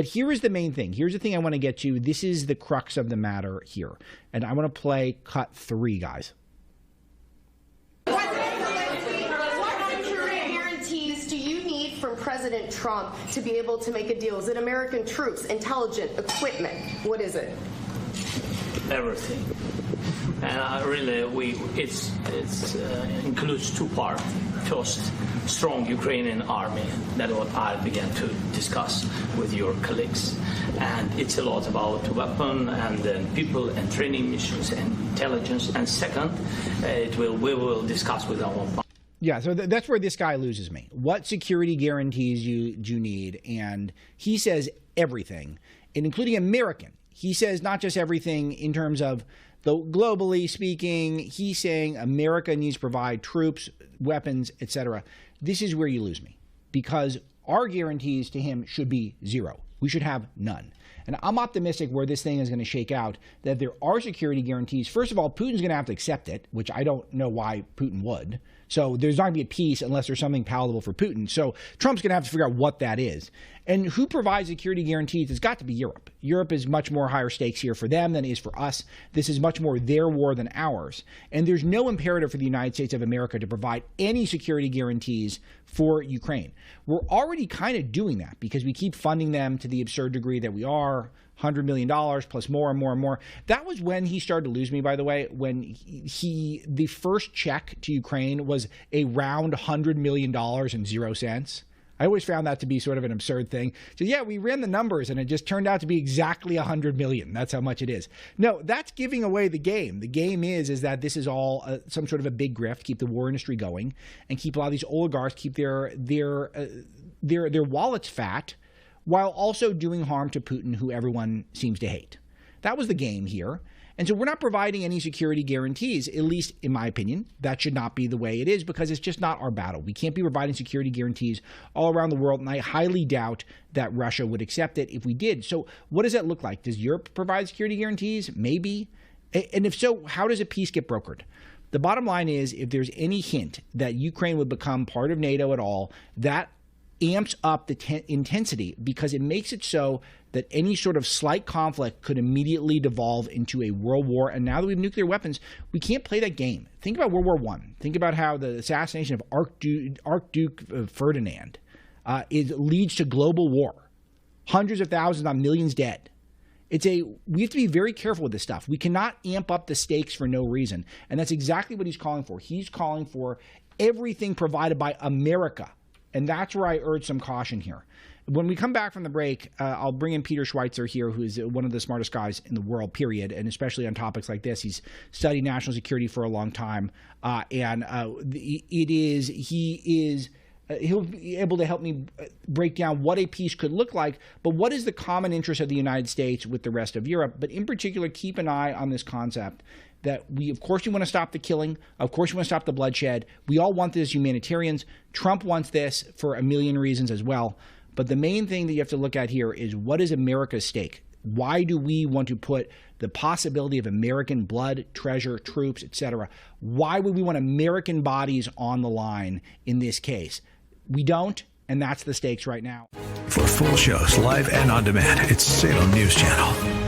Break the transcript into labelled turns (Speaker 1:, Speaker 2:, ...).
Speaker 1: But here is the main thing. Here's the thing I want to get to. This is the crux of the matter here. And I want to play cut 3, guys.
Speaker 2: From President Trump to be able to make a deal? Is it American troops, intelligence, equipment? What is it?
Speaker 3: Everything. And really, it includes 2 parts. First, strong Ukrainian army that I began to discuss with your colleagues. And it's a lot about weapon and then people and training missions and intelligence. And second, we will discuss with our
Speaker 1: Yeah, so that's where this guy loses me. What security guarantees you need? And he says everything, and including American. He says not just everything in terms of globally speaking. He's saying America needs to provide troops, weapons, etc. This is where you lose me, because our guarantees to him should be 0. We should have none. And I'm optimistic where this thing is going to shake out, that there are security guarantees. First of all, Putin's going to have to accept it, which I don't know why Putin would. So there's not going to be a peace unless there's something palatable for Putin. So Trump's going to have to figure out what that is. And who provides security guarantees? It's got to be Europe. Europe is much more higher stakes here for them than it is for us. This is much more their war than ours. And there's no imperative for the United States of America to provide any security guarantees for Ukraine. We're already kind of doing that because we keep funding them to the absurd degree that we are. $100 million plus more and more and more. That was when he started to lose me, by the way, when the first check to Ukraine was a round $100 million and 0 cents. I always found that to be sort of an absurd thing. So yeah, we ran the numbers and it just turned out to be exactly 100 million. That's how much it is. No, that's giving away the game. The game is that this is all some sort of a big grift, keep the war industry going and keep a lot of these oligarchs, keep their wallets fat, while also doing harm to Putin, who everyone seems to hate. That was the game here. And so we're not providing any security guarantees, at least in my opinion. That should not be the way it is, because it's just not our battle. We can't be providing security guarantees all around the world, and I highly doubt that Russia would accept it if we did. So what does that look like? Does Europe provide security guarantees? Maybe. And if so, how does a peace get brokered? The bottom line is, if there's any hint that Ukraine would become part of NATO at all, that amps up the intensity, because it makes it so that any sort of slight conflict could immediately devolve into a world war. And now that we have nuclear weapons, we can't play that game. Think about World War I. Think about how the assassination of Archduke Ferdinand leads to global war. Hundreds of thousands, not millions dead. We have to be very careful with this stuff. We cannot amp up the stakes for no reason. And that's exactly what he's calling for. He's calling for everything provided by America. And that's where I urge some caution here. When we come back from the break, I'll bring in Peter Schweitzer here, who's one of the smartest guys in the world, period, and especially on topics like this. He's studied national security for a long time, he'll be able to help me break down what a peace could look like, but what is the common interest of the United States with the rest of Europe? But in particular, keep an eye on this concept that of course, we want to stop the killing. Of course, we want to stop the bloodshed. We all want this as humanitarians. Trump wants this for a million reasons as well. But the main thing that you have to look at here is, what is America's stake? Why do we want to put the possibility of American blood, treasure, troops, etc.? Why would we want American bodies on the line in this case? We don't, and that's the stakes right now.
Speaker 4: For full shows, live and on demand, it's Salem News Channel.